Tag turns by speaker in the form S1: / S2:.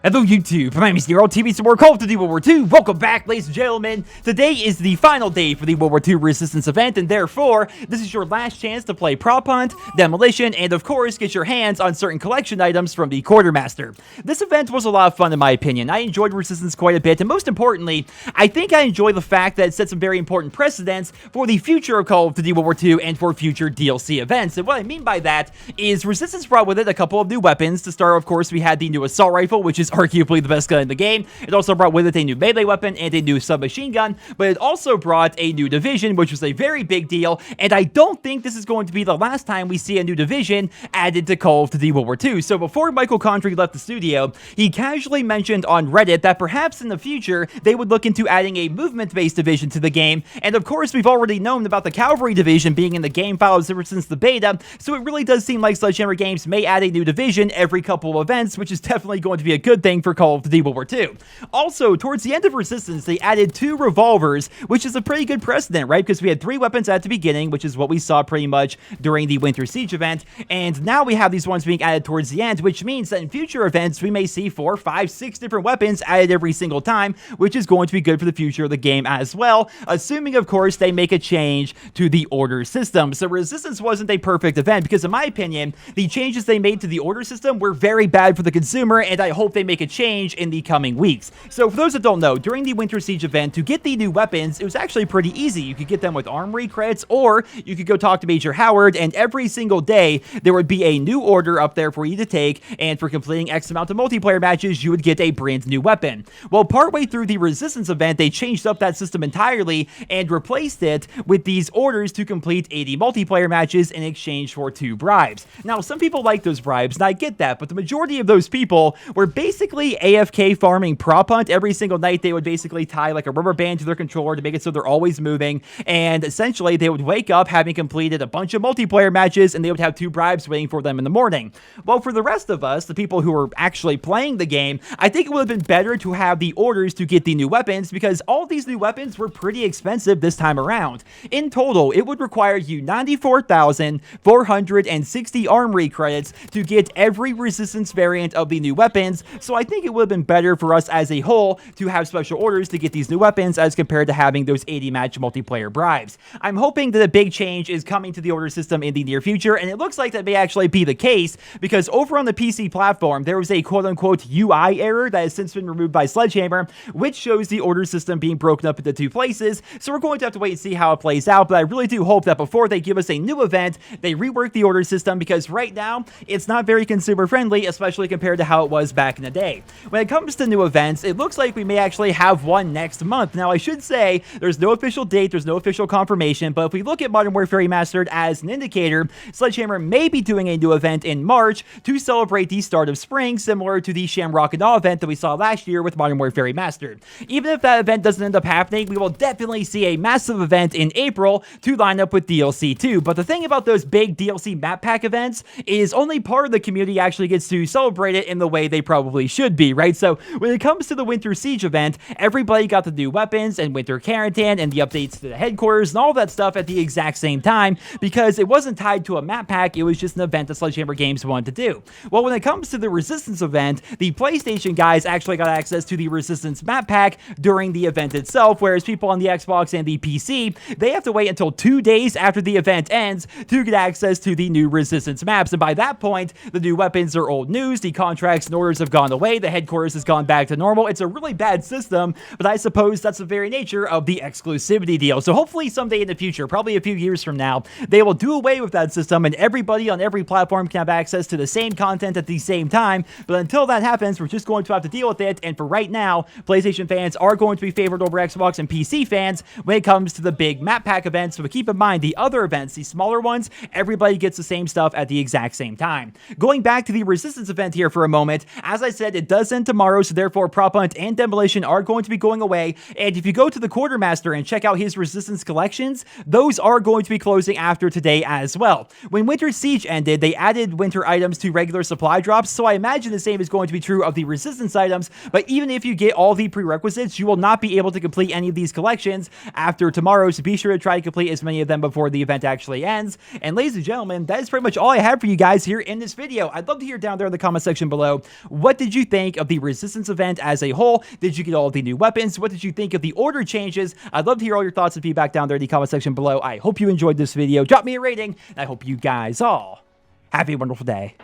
S1: Hello YouTube, my name is Nero, TV some more Call of Duty World War II. Welcome back, ladies and gentlemen. Today is the final day for the World War II Resistance event, and therefore, this is your last chance to play Prop Hunt, Demolition, and of course, get your hands on certain collection items from the Quartermaster. This event was a lot of fun in my opinion. I enjoyed Resistance quite a bit, and most importantly, I think I enjoy the fact that it set some very important precedents for the future of Call of Duty World War II and for future DLC events. And what I mean by that is Resistance brought with it a couple of new weapons. To start, of course, we had the new assault rifle, which is arguably the best gun in the game. It also brought with it a new melee weapon and a new submachine gun, but it also brought a new division, which was a very big deal, and I don't think this is going to be the last time we see a new division added to Call of Duty World War II. So before Michael Condrey left the studio, he casually mentioned on Reddit that perhaps in the future, they would look into adding a movement-based division to the game, and of course, we've already known about the cavalry division being in the game files ever since the beta, so it really does seem like Sledgehammer Games may add a new division every couple of events, which is definitely going to be a good thing for Call of Duty World War II. Also, towards the end of Resistance, they added 2 revolvers, which is a pretty good precedent, right? Because we had 3 weapons at the beginning, which is what we saw pretty much during the Winter Siege event, and now we have these ones being added towards the end, which means that in future events, we may see 4, 5, 6 different weapons added every single time, which is going to be good for the future of the game as well, assuming, of course, they make a change to the order system. So Resistance wasn't a perfect event, because in my opinion, the changes they made to the order system were very bad for the consumer, and I hope they make a change in the coming weeks. So for those that don't know, during the Winter Siege event, to get the new weapons, it was actually pretty easy. You could get them with armory credits, or you could go talk to Major Howard, and every single day, there would be a new order up there for you to take, and for completing X amount of multiplayer matches, you would get a brand new weapon. Well, partway through the Resistance event, they changed up that system entirely, and replaced it with these orders to complete 80 multiplayer matches in exchange for 2 bribes. Now, some people like those bribes, and I get that, but the majority of those people were basically AFK farming Prop Hunt. Every single night, they would basically tie like a rubber band to their controller to make it so they're always moving, and essentially, they would wake up having completed a bunch of multiplayer matches, and they would have 2 bribes waiting for them in the morning. Well, for the rest of us, the people who were actually playing the game, I think it would have been better to have the orders to get the new weapons, because all these new weapons were pretty expensive this time around. In total, it would require you 94,460 armory credits to get every Resistance variant of the new weapons, so I think it would have been better for us as a whole to have special orders to get these new weapons as compared to having those 80 match multiplayer bribes. I'm hoping that a big change is coming to the order system in the near future, and it looks like that may actually be the case, because over on the PC platform, there was a quote-unquote UI error that has since been removed by Sledgehammer, which shows the order system being broken up into 2 places, so we're going to have to wait and see how it plays out, but I really do hope that before they give us a new event, they rework the order system, because right now, it's not very consumer-friendly, especially compared to how it was back in the day. When it comes to new events, it looks like we may actually have one next month. Now, I should say, there's no official date, there's no official confirmation, but if we look at Modern Warfare Remastered as an indicator, Sledgehammer may be doing a new event in March to celebrate the start of spring, similar to the Shamrock and Awe event that we saw last year with Modern Warfare Remastered. Even if that event doesn't end up happening, we will definitely see a massive event in April to line up with DLC 2. But the thing about those big DLC map pack events is only part of the community actually gets to celebrate it in the way they probably should be, right? So when it comes to the Winter Siege event, everybody got the new weapons and Winter Quarantine and the updates to the headquarters and all that stuff at the exact same time, because it wasn't tied to a map pack, it was just an event that Sledgehammer Games wanted to do. Well, when it comes to the Resistance event, the PlayStation guys actually got access to the Resistance map pack during the event itself, whereas people on the Xbox and the PC, they have to wait until 2 days after the event ends to get access to the new Resistance maps, and by that point, the new weapons are old news, the contracts and orders have gone away, the headquarters has gone back to normal. It's a really bad system, but I suppose that's the very nature of the exclusivity deal. So hopefully someday in the future, probably a few years from now, they will do away with that system and everybody on every platform can have access to the same content at the same time. But until that happens, we're just going to have to deal with it. And for right now, PlayStation fans are going to be favored over Xbox and PC fans when it comes to the big map pack events. So keep in mind the other events, the smaller ones, everybody gets the same stuff at the exact same time. Going back to the Resistance event here for a moment, as I said, event, it does end tomorrow, so therefore Prop Hunt and Demolition are going to be going away. And if you go to the Quartermaster and check out his Resistance collections, those are going to be closing after today as well. When Winter Siege ended, they added winter items to regular supply drops, so I imagine the same is going to be true of the Resistance items, but even if you get all the prerequisites, you will not be able to complete any of these collections after tomorrow, so be sure to try to complete as many of them before the event actually ends. And ladies and gentlemen, that is pretty much all I have for you guys here in this video. I'd love to hear down there in the comment section below, what did you think of the Resistance event as a whole? Did you get all of the new weapons? What did you think of the order changes? I'd love to hear all your thoughts and feedback down there in the comment section below. I hope you enjoyed this video. Drop me a rating, and I hope you guys all have a wonderful day.